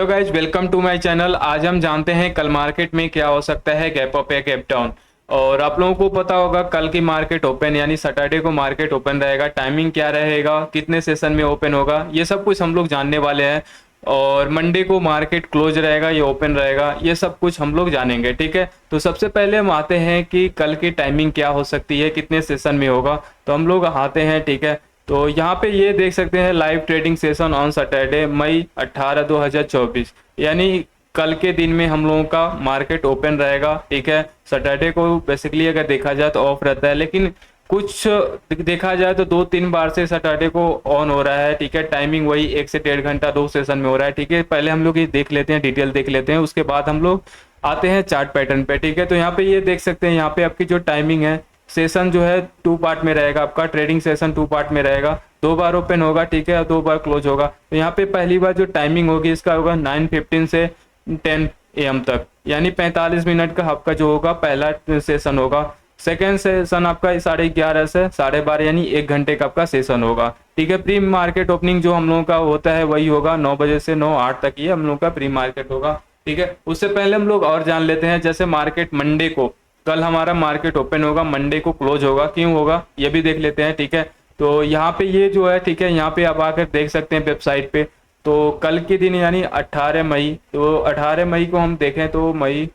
तो guys welcome to my channel. आज हम जानते हैं कल मार्केट में क्या हो सकता है, गैप अप या गैप डाउन। और आप लोगों को पता होगा कल की मार्केट ओपन यानी सैटरडे को मार्केट ओपन रहेगा, टाइमिंग क्या रहेगा, कितने सेशन में ओपन होगा, ये सब कुछ हम लोग जानने वाले हैं। और मंडे को मार्केट क्लोज रहेगा या ओपन रहेगा, ये सब कुछ हम लोग जानेंगे। ठीक है, तो सबसे पहले हम आते हैं कि कल की टाइमिंग क्या हो सकती है, कितने सेशन में होगा। तो हम लोग आते हैं, ठीक है। तो यहाँ पे ये देख सकते हैं live trading session on Saturday May 18 2024, यानी कल के दिन में हम लोगों का मार्केट ओपन रहेगा। ठीक है, सैटरडे को बेसिकली अगर देखा जाए तो ऑफ रहता है, लेकिन कुछ देखा जाए तो 2-3 बार से सैटरडे को ऑन हो रहा है। ठीक है, टाइमिंग वही 1 से 1.5 घंटा 2 सेशन में हो रहा है। ठीक है, पहले हम लोग ये देख लेते हैं, डिटेल देख लेते हैं, उसके बाद हम लोग आते हैं चार्ट पैटर्न पे। ठीक है, तो यहाँ पे ये देख सकते हैं, यहाँ पे आपकी जो टाइमिंग है, सेशन जो है 2 पार्ट में रहेगा। आपका ट्रेडिंग सेशन 2 पार्ट में रहेगा, 2 बार ओपन होगा, ठीक है, 2 बार क्लोज होगा। तो यहाँ पे पहली बार जो टाइमिंग होगी इसका होगा 9:15 से 10 AM तक, यानी 45 मिनट का आपका जो होगा पहला सेशन होगा। सेकेंड सेशन आपका 11:30 से 12:30 यानी 1 घंटे का आपका सेशन होगा। ठीक है, प्री मार्केट ओपनिंग जो हम लोगों का होता है वही होगा 9 बजे से 9:08 तक, ये हम लोग का प्री मार्केट होगा। ठीक है, उससे पहले हम लोग और जान लेते हैं, जैसे मार्केट मंडे को, कल हमारा मार्केट ओपन होगा, मंडे को क्लोज होगा, क्यों होगा ये भी देख लेते हैं। ठीक है, तो यहाँ पे ये जो है, ठीक है, यहाँ पे आप आकर देख सकते हैं वेबसाइट पे। तो कल के दिन यानी 18 मई, तो 18 मई को हम देखें तो मई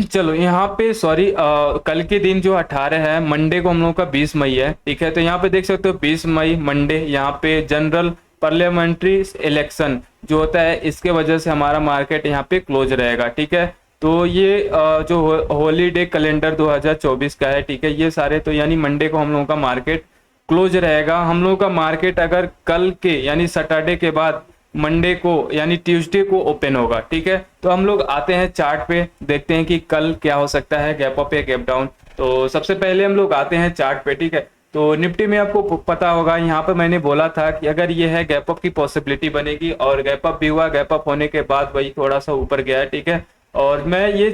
चलो यहाँ पे सॉरी, कल के दिन जो 18 है, मंडे को हम लोगों का 20 मई है। ठीक है, तो यहाँ पे देख सकते हो 20 मई मंडे, यहाँ पे जनरल पार्लियामेंट्री इलेक्शन जो होता है, इसके वजह से हमारा मार्केट यहाँ पे क्लोज रहेगा। ठीक है, तो ये जो हॉलीडे कैलेंडर 2024 का है, ठीक है, ये सारे तो यानी मंडे को हम लोगों का मार्केट क्लोज रहेगा। हम लोगों का मार्केट अगर कल के यानी सैटरडे के बाद मंडे को यानी ट्यूसडे को ओपन होगा। ठीक है, तो हम लोग आते हैं चार्ट पे, देखते हैं कि कल क्या हो सकता है, गैप अप या गैप डाउन। तो सबसे पहले हम लोग आते हैं चार्ट पे। ठीक है, तो निफ्टी में आपको पता होगा, यहाँ पे मैंने बोला था कि अगर ये है गैप अप की पॉसिबिलिटी बनेगी, और गैप अप भी हुआ, गैप अप होने के बाद वही थोड़ा सा ऊपर गया है। ठीक है, और मैं ये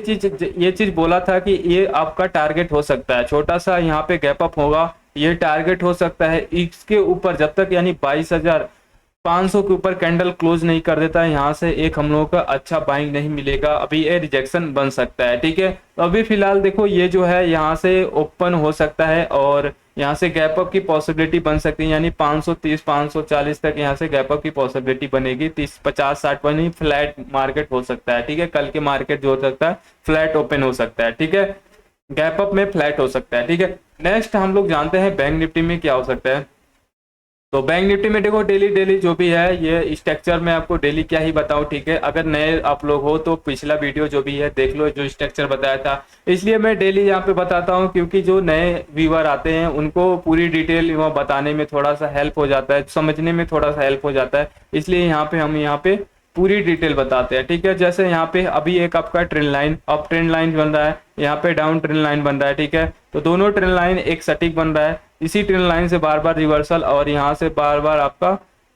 चीज बोला था कि ये आपका टारगेट हो सकता है, छोटा सा यहाँ पे गैप अप होगा, ये टारगेट हो सकता है। इसके ऊपर जब तक यानी 22,500 के ऊपर कैंडल क्लोज नहीं कर देता है, यहाँ से एक हम लोगों का अच्छा बाइंग नहीं मिलेगा, अभी ये रिजेक्शन बन सकता है। ठीक है, तो अभी फिलहाल देखो ये जो है यहाँ से ओपन हो सकता है, और यहाँ से गैप अप की पॉसिबिलिटी बन सकती है, यानी 530 540 तक यहाँ से गैप अप की पॉसिबिलिटी बनेगी। 30 50 60 बनी फ्लैट मार्केट हो सकता है। ठीक है, कल के मार्केट जो हो सकता है फ्लैट ओपन हो सकता है। ठीक है, गैप अप में फ्लैट हो सकता है। ठीक है, नेक्स्ट हम लोग जानते हैं बैंक निफ्टी में क्या हो सकता है। तो बैंक निफ्टी में देखो डेली जो भी है, ये स्ट्रक्चर में आपको डेली क्या ही बताऊं। ठीक है, अगर नए आप लोग हो तो पिछला वीडियो जो भी है देख लो, जो स्ट्रक्चर बताया था, इसलिए मैं डेली यहाँ पे बताता हूँ, क्योंकि जो नए व्यूअर आते हैं उनको पूरी डिटेल वहाँ बताने में थोड़ा सा हेल्प हो जाता है, समझने में थोड़ा सा हेल्प हो जाता है, इसलिए यहाँ पे हम यहाँ पे पूरी डिटेल बताते हैं। ठीक है, जैसे यहाँ पे अभी एक आपका trend line, up trend line बन रहा है, यहाँ पे डाउन ट्रेंड लाइन बन रहा है। ठीक है, तो दोनों ट्रेंड लाइन एक सटीक बन रहा है, इसी ट्रेंड लाइन से बार बार रिवर्सल, और यहाँ से बार बार आपका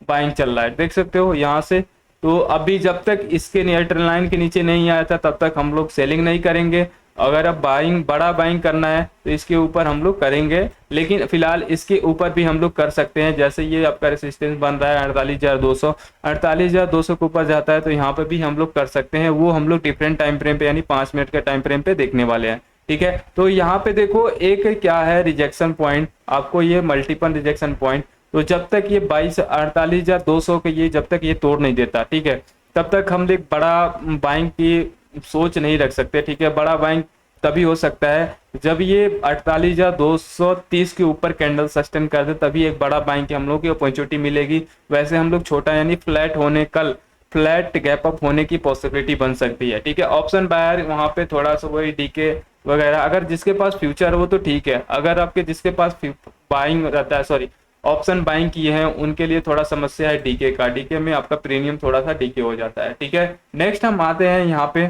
बाइंग चल रहा है, देख सकते हो यहाँ से। तो अभी जब तक इसके नियर ट्रेंड लाइन के नीचे नहीं आया था तब तक हम लोग सेलिंग नहीं करेंगे। अगर अब बाइंग बड़ा बाइंग करना है तो इसके ऊपर हम लोग करेंगे, लेकिन फिलहाल इसके ऊपर भी हम लोग कर सकते हैं। जैसे ये आपका रेसिस्टेंस बन रहा है 48,200, 48,200 के ऊपर जाता है तो यहाँ पे भी हम लोग कर सकते हैं, वो हम लोग डिफरेंट टाइम फ्रेम पे यानी 5 मिनट के टाइम फ्रेम पे देखने वाले हैं। ठीक है, तो यहाँ पे देखो एक क्या है रिजेक्शन पॉइंट, आपको ये मल्टीपल रिजेक्शन पॉइंट, तो जब तक ये 48,200 के ये जब तक ये तोड़ नहीं देता, ठीक है, तब तक हम एक बड़ा बाइंग की सोच नहीं रख सकते। ठीक है, बड़ा बाइंग तभी हो सकता है जब ये 48,230 के ऊपर कैंडल सस्टेन कर दे, तभी एक बड़ा बाइंग की हम लोग की अपॉर्चुनिटी मिलेगी। वैसे हम लोग छोटा यानी फ्लैट होने, कल फ्लैट गैप अप होने की पॉसिबिलिटी बन सकती है। ठीक है, ऑप्शन बायर वहां पे थोड़ा सा वही डीके वगैरह, अगर जिसके पास फ्यूचर है वो तो ठीक है, अगर आपके जिसके पास बाइंग रहता है, सॉरी ऑप्शन बाइंग किए हैं, उनके लिए थोड़ा समस्या है डीके का, डीके में आपका प्रीमियम थोड़ा सा डीके हो जाता है। ठीक है, नेक्स्ट हम आते हैं यहाँ पे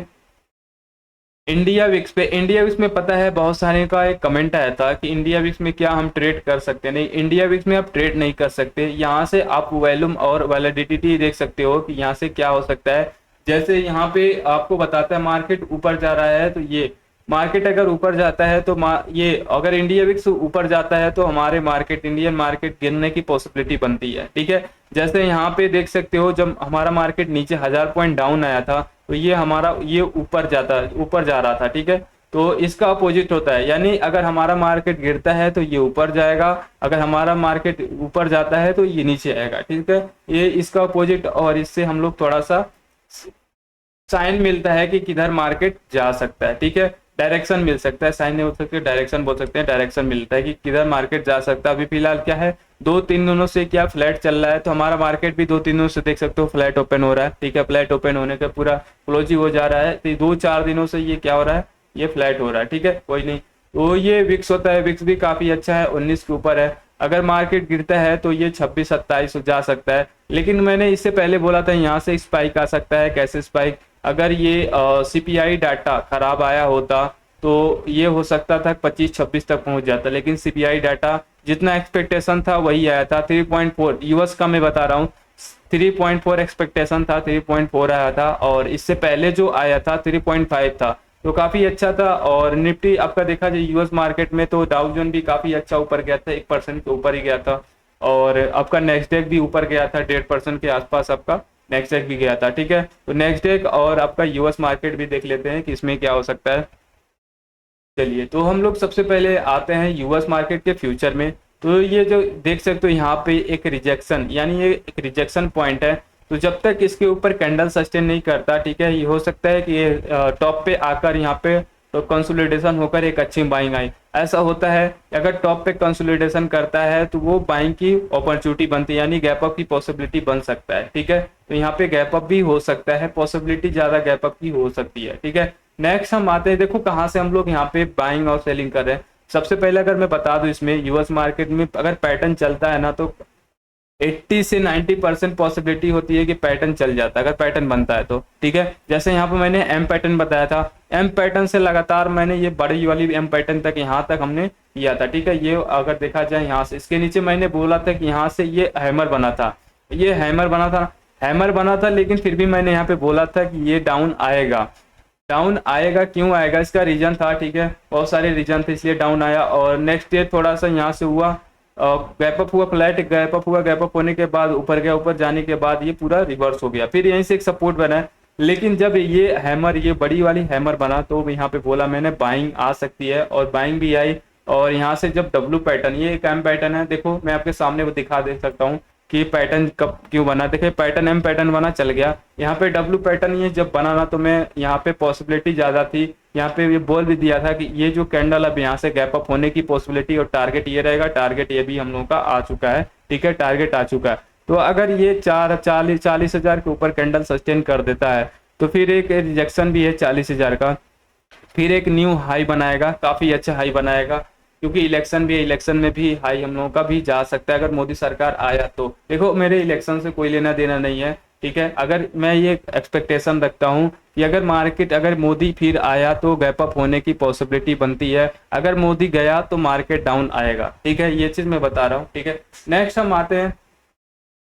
इंडिया विक्स पे। इंडिया विक्स में पता है बहुत सारे का एक कमेंट आया था कि इंडिया विक्स में क्या हम ट्रेड कर सकते हैं। नहीं, इंडिया विक्स में आप ट्रेड नहीं कर सकते। यहाँ से आप वैल्यूम और वैलिडिटी देख सकते हो कि यहाँ से क्या हो सकता है। जैसे यहाँ पे आपको बताता है मार्केट ऊपर जा रहा है, तो ये मार्केट अगर ऊपर जाता है तो ये अगर इंडिया विक्स ऊपर जाता है तो हमारे मार्केट इंडियन मार्केट गिरने की पॉसिबिलिटी बनती है, ठीक है। जैसे यहाँ पे देख सकते हो जब हमारा मार्केट नीचे 1000 पॉइंट डाउन आया था तो ये हमारा ये ऊपर जा रहा था, ठीक है। तो इसका अपोजिट होता है, यानी अगर हमारा मार्केट गिरता है तो ये ऊपर जाएगा, अगर हमारा मार्केट ऊपर जाता है तो ये नीचे आएगा, ठीक है। ये इसका अपोजिट, और इससे हम लोग थोड़ा सा साइन मिलता है कि किधर मार्केट जा सकता है, ठीक है। डायरेक्शन मिल सकता है, साइन नहीं बोल सकते, डायरेक्शन बोल सकते हैं। डायरेक्शन मिलता है कि किधर मार्केट जा सकता है। अभी फिलहाल क्या है, 2-3 दिनों से क्या फ्लैट चल रहा है, तो हमारा मार्केट भी 2-3 दिनों से देख सकते हो फ्लैट ओपन हो रहा है, ठीक है। फ्लैट ओपन होने का पूरा क्लोज ही हो जा रहा है, तो 2-4 दिनों से ये क्या हो रहा है, ये फ्लैट हो रहा है, ठीक है। कोई नहीं, तो ये विक्स होता है, विक्स भी काफी अच्छा है, 19 के ऊपर है। अगर मार्केट गिरता है तो ये 26-27 जा सकता है, लेकिन मैंने इससे पहले बोला था यहाँ से स्पाइक आ सकता है। कैसे स्पाइक, अगर ये सीपीआई डाटा खराब आया होता तो ये हो सकता था 25-26 तक पहुंच जाता, लेकिन सीपीआई डाटा जितना एक्सपेक्टेशन था वही आया था 3.4, यूएस का मैं बता रहा हूँ। 3.4 एक्सपेक्टेशन था, 3.4 आया था, और इससे पहले जो आया था 3.5 था, तो काफी अच्छा था। और निफ्टी आपका देखा जाए यूएस मार्केट में तो डाउ जोन भी काफी अच्छा ऊपर गया था, 1% के ऊपर ही गया था, और आपका नेस्डेक भी ऊपर गया था 1.5% के आसपास, आपका नेस्डेक भी गया था, ठीक है। तो नेस्डेक और आपका यूएस मार्केट भी देख लेते हैं कि इसमें क्या हो सकता है। चलिए, तो हम लोग सबसे पहले आते हैं यूएस मार्केट के फ्यूचर में। तो ये जो देख सकते हो यहाँ पे एक रिजेक्शन, यानी ये एक रिजेक्शन पॉइंट है, तो जब तक इसके ऊपर कैंडल सस्टेन नहीं करता, ठीक है, ये हो सकता है कि ये टॉप पे आकर यहाँ पे तो कंसोलिडेशन होकर एक अच्छी बाइंग आई। ऐसा होता है, अगर टॉप पे कंसोलिडेशन करता है तो वो बाइंग की अपॉर्चुनिटी बनती है, यानी गैप अप की पॉसिबिलिटी बन सकता है, ठीक है। तो यहाँ पे गैप अप भी हो सकता है, पॉसिबिलिटी ज्यादा गैप अप की हो सकती है, ठीक है। नेक्स्ट हम आते हैं, देखो कहाँ से हम लोग यहाँ पे बाइंग और सेलिंग कर रहे हैं। सबसे पहले अगर मैं बता दूं, इसमें यूएस मार्केट में अगर पैटर्न चलता है ना तो 80 से 90% पॉसिबिलिटी होती है कि पैटर्न चल जाता है, अगर पैटर्न बनता है तो, ठीक है। जैसे यहाँ पे मैंने एम पैटर्न बताया था, एम पैटर्न से लगातार मैंने ये बड़ी वाली एम पैटर्न तक यहाँ तक हमने किया था, ठीक है। ये अगर देखा जाए यहाँ से इसके नीचे मैंने बोला था कि यहाँ से ये हैमर बना था, ये हैमर बना था, लेकिन फिर भी मैंने यहाँ पे बोला था कि ये डाउन आएगा। डाउन आएगा, क्यों आएगा, इसका रीजन था, ठीक है, बहुत सारे रीजन थे इसलिए डाउन आया। और नेक्स्ट डे थोड़ा सा यहाँ से हुआ, गैप अप हुआ, फ्लैट गैप अप हुआ, गैप अप होने के बाद ऊपर गया, ऊपर जाने के बाद ये पूरा रिवर्स हो गया, फिर यहीं से एक सपोर्ट बना है। लेकिन जब ये हैमर, ये बड़ी वाली हैमर बना तो यहाँ पे बोला मैंने बाइंग आ सकती है, और बाइंग भी आई। और यहाँ से जब डब्लू पैटर्न, ये एक एम पैटर्न है, देखो मैं आपके सामने वो दिखा दे सकता हूँ कि पैटर्न कब क्यों बना। देखिए पैटर्न एम पैटर्न बना, चल गया यहाँ पे डब्लू पैटर्न, ये जब बना ना तो मैं यहाँ पे पॉसिबिलिटी ज्यादा थी, यहाँ पे ये बोल भी दिया था कि ये जो कैंडल अब यहाँ से गैप अप होने की पॉसिबिलिटी, और टारगेट ये रहेगा, टारगेट ये भी हम लोगों का आ चुका है, ठीक है, टारगेट आ चुका है। तो अगर ये 40,000 के ऊपर कैंडल सस्टेन कर देता है तो फिर एक रिजेक्शन भी है 40,000 का, फिर एक न्यू हाई बनाएगा, काफी अच्छा हाई बनाएगा, क्योंकि इलेक्शन भी है, इलेक्शन में भी हाई हम लोगों का भी जा सकता है अगर मोदी सरकार आया तो। देखो मेरे इलेक्शन से कोई लेना देना नहीं है, ठीक है। अगर मैं ये एक्सपेक्टेशन रखता हूँ कि अगर मार्केट, अगर मोदी फिर आया तो गैप अप होने की पॉसिबिलिटी बनती है, अगर मोदी गया तो मार्केट डाउन आएगा, ठीक है, ये चीज मैं बता रहा हूँ, ठीक है। नेक्स्ट हम आते हैं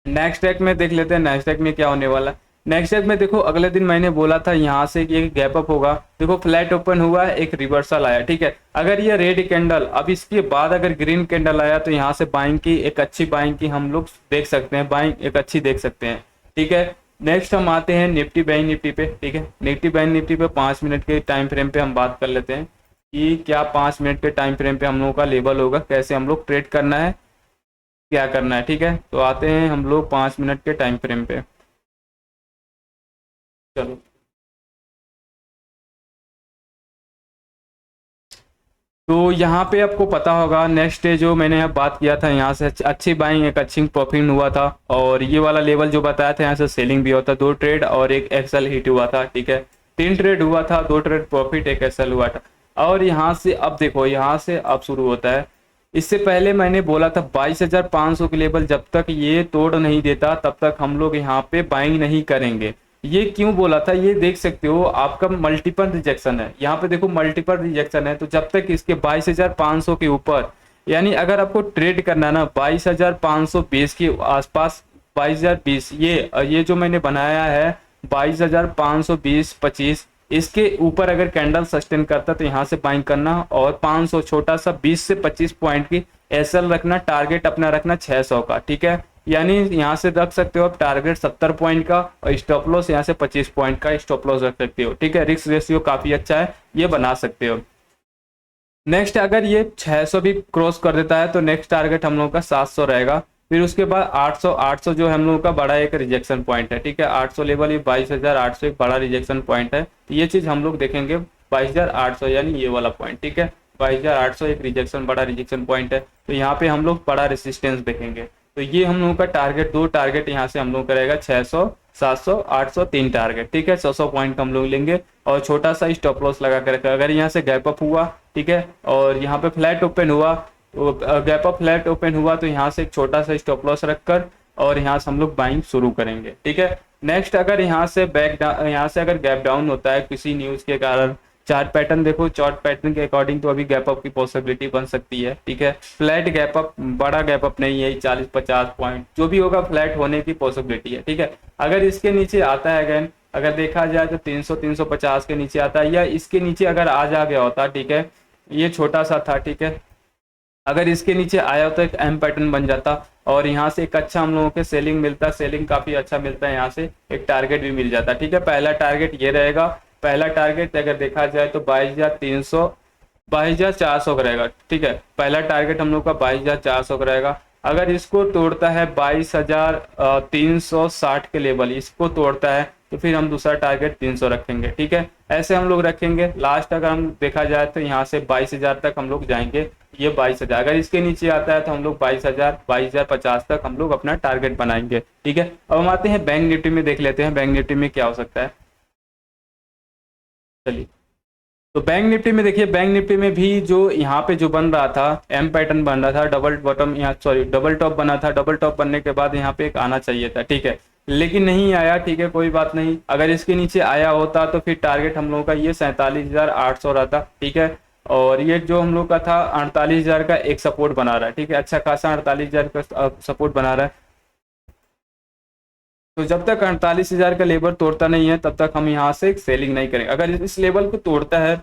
नेक्स्ट ट्रैक में, देख लेते हैं नेक्स्ट ट्रैक में क्या होने वाला है। नेक्स्ट ट्रैक में देखो अगले दिन मैंने बोला था यहाँ से कि गैप अप होगा, देखो फ्लैट ओपन हुआ है, एक रिवर्सल आया, ठीक है। अगर ये रेड कैंडल, अब इसके बाद अगर ग्रीन कैंडल आया तो यहाँ से बाइंग की, एक अच्छी बाइंग की हम लोग देख सकते हैं, बाइंग एक अच्छी देख सकते हैं, ठीक है। नेक्स्ट हम आते हैं निफ्टी बैंक निफ्टी पे, ठीक है। निफ्टी बैंक निफ्टी पे 5 मिनट के टाइम फ्रेम पे हम बात कर लेते हैं कि क्या 5 मिनट के टाइम फ्रेम पे हम लोगों का लेवल होगा, कैसे हम लोग ट्रेड करना है, क्या करना है, ठीक है। तो आते हैं हम लोग 5 मिनट के टाइम फ्रेम पे, चलो। तो यहाँ पे आपको पता होगा नेक्स्ट डे जो मैंने यहाँ बात किया था, यहाँ से अच्छी बाइंग, एक अच्छी प्रॉफिट हुआ था, और ये वाला लेवल जो बताया था यहाँ से सेलिंग भी हुआ था, 2 ट्रेड और एक एक्सेल हिट हुआ था, ठीक है। 3 ट्रेड हुआ था, 2 ट्रेड प्रॉफिट, एक एक्सेल हुआ था। और यहाँ से अब देखो, यहाँ से अब शुरू होता है। इससे पहले मैंने बोला था 22,500 के लेवल जब तक ये तोड़ नहीं देता तब तक हम लोग यहाँ पे बाइंग नहीं करेंगे। ये क्यों बोला था, ये देख सकते हो आपका मल्टीपल रिजेक्शन है, यहाँ पे देखो मल्टीपल रिजेक्शन है, तो जब तक इसके 22,500 के ऊपर, यानी अगर आपको ट्रेड करना ना 22,520 के आसपास, 22,020, ये जो मैंने बनाया है 22,520-25, इसके ऊपर अगर कैंडल सस्टेन करता तो यहाँ से बाइंग करना, और 500 छोटा सा 20 से 25 पॉइंट की एसएल रखना, टारगेट अपना रखना 600 का, ठीक है। यानी यहाँ से रख सकते हो आप टारगेट 70 पॉइंट का, और स्टॉप लॉस यहाँ से 25 पॉइंट का स्टॉप लॉस रख सकते हो, ठीक है। रिस्क रेशियो काफी अच्छा है, ये बना सकते हो। नेक्स्ट अगर ये 600 भी क्रॉस कर देता है तो नेक्स्ट टारगेट हम लोगों का 700 रहेगा। फिर उसके बाद 800 जो हम लोगों का बड़ा एक रिजेक्शन पॉइंट है, ठीक है। 800 लेवल, ये 22,800 एक बड़ा रिजेक्शन पॉइंट है, तो ये चीज हम लोग देखेंगे 22,800 यानी ये वाला पॉइंट, ठीक है। 22,800 एक रिजेक्शन बड़ा रिजेक्शन पॉइंट है, तो यहाँ पे हम लोग बड़ा रेसिस्टेंस देखेंगे। तो ये हम लोगों का टारगेट, दो टारगेट यहाँ से हम लोग करेगा 600, 700, 800 तीन टारगेट, ठीक है। 100 पॉइंट हम लोग लेंगे और छोटा सा स्टॉप लॉस लगा कर रखा। अगर यहाँ से गैप अप हुआ, ठीक है, और यहाँ पे फ्लैट ओपन हुआ, गैप अप फ्लैट ओपन हुआ तो यहाँ से एक छोटा सा स्टॉप लॉस रखकर और यहाँ से हम लोग बाइंग शुरू करेंगे, ठीक है। नेक्स्ट अगर यहाँ से यहाँ से अगर गैप डाउन होता है किसी न्यूज के कारण, चार्ट पैटर्न देखो, चार्ट पैटर्न के अकॉर्डिंग तो अभी गैप अप की पॉसिबिलिटी बन सकती है, ठीक है। फ्लैट गैप अप, बड़ा गैप अप नहीं है, 40-50 पॉइंट जो भी होगा फ्लैट होने की पॉसिबिलिटी है, ठीक है। अगर इसके नीचे आता है अगेन, अगर देखा जाए तो 300-350 के नीचे आता है, या इसके नीचे अगर आ जा गया होता, ठीक है, ये छोटा सा था, ठीक है। अगर इसके नीचे आया होता एक एम पैटर्न बन जाता और यहाँ से एक अच्छा हम लोगों के सेलिंग मिलता, सेलिंग काफी अच्छा मिलता है, यहाँ से एक टारगेट भी मिल जाता, ठीक है। पहला टारगेट ये रहेगा, पहला टारगेट अगर देखा जाए तो 22,300 22,400 का रहेगा, ठीक है। पहला टारगेट हम लोग का 22,400 का रहेगा। अगर इसको तोड़ता है 22,360 के लेवल, इसको तोड़ता है तो फिर हम दूसरा टारगेट 300 रखेंगे, ठीक है। ऐसे हम लोग रखेंगे। लास्ट अगर हम देखा जाए तो यहाँ से 22,000 तक हम लोग जाएंगे, ये 22,000। अगर इसके नीचे आता है तो हम लोग 22,000, 22,050 तक हम लोग अपना टारगेट बनाएंगे, ठीक है। अब हम आते हैं बैंक निफ्टी में, देख लेते हैं बैंक निफ्टी में क्या हो सकता है। चलिए, तो बैंक निफ्टी में देखिए, बैंक निफ्टी में भी जो यहाँ पे जो बन रहा था, एम पैटर्न बन रहा था, डबल बॉटम, यहाँ सॉरी डबल टॉप बना था। डबल टॉप बनने के बाद यहाँ पे एक आना चाहिए था, ठीक है, लेकिन नहीं आया, ठीक है, कोई बात नहीं। अगर इसके नीचे आया होता तो फिर टारगेट हम लोगों का ये 47,800 रहता, ठीक है। और ये जो हम लोग का था 48,000 का एक सपोर्ट बना रहा है, ठीक है, अच्छा खासा 48,000 का सपोर्ट बना रहा है। तो जब तक 48,000 का लेवल तोड़ता नहीं है तब तक हम यहाँ से सेलिंग नहीं करेंगे। अगर इस लेवल को तोड़ता है,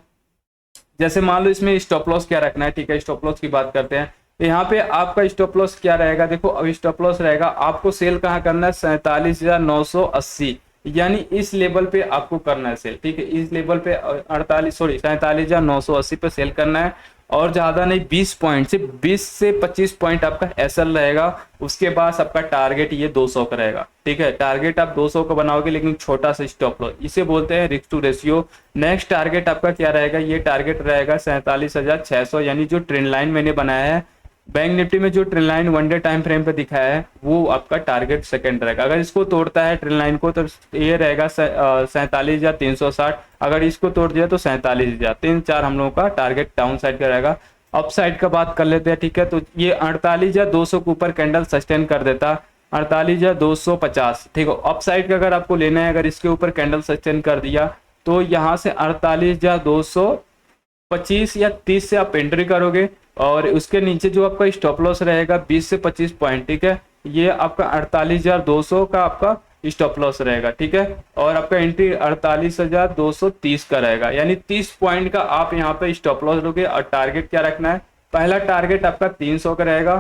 जैसे मान लो इसमें स्टॉप लॉस क्या रखना है, ठीक है, स्टॉप लॉस की बात करते हैं। तो यहाँ पे आपका स्टॉप लॉस क्या रहेगा, देखो अब स्टॉप लॉस रहेगा, आपको सेल कहाँ करना है, 47,980, यानी इस लेवल पे आपको करना है सेल, ठीक है। इस लेवल पे 47,980 पे सेल करना है, और ज्यादा नहीं, 20 पॉइंट से 20 से 25 पॉइंट आपका एसएल रहेगा। उसके बाद आपका टारगेट ये 200 का रहेगा, ठीक है। टारगेट आप 200 का बनाओगे लेकिन छोटा सा स्टॉप लॉस, इसे बोलते हैं risk to ratio. Next target आपका क्या रहेगा, ये टारगेट रहेगा 47,600, यानी जो ट्रेंड लाइन मैंने बनाया है बैंक निफ्टी में, जो trend line one day time frame पे दिखाया है, वो आपका टारगेट सेकंड रहेगा। अगर इसको तोड़ता है ट्रेंड लाइन को तो ये रहेगा 47,360। अगर इसको तोड़ दिया तो 47,000, 3-4 हम लोगों का टारगेट डाउन साइड का रहेगा। अप साइड का बात कर लेते हैं, ठीक है। तो ये 48,200 के ऊपर कैंडल सस्टेन कर देता, 48,250, ठीक है। अप साइड का अगर आपको लेना है, अगर इसके ऊपर कैंडल सस्टेन कर दिया तो यहाँ से 48,225 या 30 से आप एंट्री करोगे, और उसके नीचे जो आपका स्टॉप लॉस रहेगा 20 से 25 पॉइंट, ठीक है, ये आपका 48,200 का आपका स्टॉप लॉस रहेगा, ठीक है। और आपका एंट्री 48,230 का रहेगा, यानी 30 पॉइंट का आप यहाँ पे स्टॉप लॉस लोगे। और टारगेट क्या रखना है, पहला टारगेट आपका 300 का रहेगा,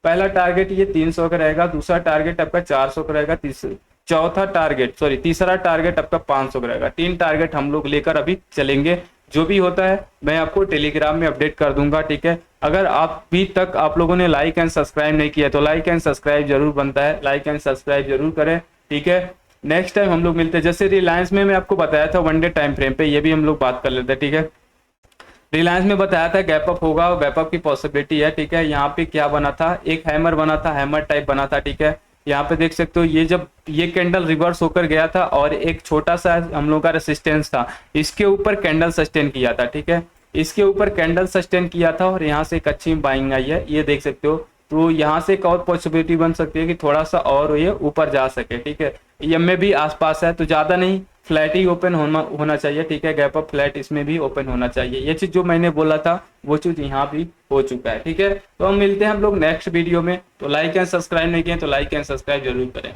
पहला टारगेट ये 300 का रहेगा, दूसरा टारगेट आपका 400 का रहेगा, तीसरा टारगेट आपका 500 का रहेगा। 3 टारगेट हम लोग लेकर अभी चलेंगे। जो भी होता है मैं आपको टेलीग्राम में अपडेट कर दूंगा, ठीक है। अगर अभी तक आप लोगों ने लाइक एंड सब्सक्राइब नहीं किया तो लाइक एंड सब्सक्राइब जरूर बनता है, लाइक एंड सब्सक्राइब जरूर करें, ठीक है। नेक्स्ट टाइम हम लोग मिलते हैं। जैसे रिलायंस में मैं आपको बताया था वन डे टाइम फ्रेम पे, ये भी हम लोग बात कर लेते हैं, ठीक है। रिलायंस में बताया था गैप अप होगा, और गैप अप की पॉसिबिलिटी है, ठीक है। यहाँ पे क्या बना था, एक हैमर बना था, हैमर टाइप बना था, ठीक है। यहाँ पे देख सकते हो, ये जब ये कैंडल रिवर्स होकर गया था और एक छोटा सा हम लोग का रेसिस्टेंस था, इसके ऊपर कैंडल सस्टेन किया था, ठीक है, इसके ऊपर कैंडल सस्टेन किया था और यहाँ से एक अच्छी बाइंग आई है, ये देख सकते हो। तो यहाँ से एक और पॉसिबिलिटी बन सकती है कि थोड़ा सा और ये ऊपर जा सके, ठीक है। में भी आसपास है, तो ज्यादा नहीं, फ्लैट ही ओपन होना चाहिए, ठीक है। गैप अप फ्लैट इसमें भी ओपन होना चाहिए। ये चीज जो मैंने बोला था वो चीज यहाँ भी हो चुका है, ठीक है। तो हम मिलते हैं हम लोग नेक्स्ट वीडियो में। तो लाइक एंड सब्सक्राइब नहीं किए तो लाइक एंड सब्सक्राइब जरूर करें।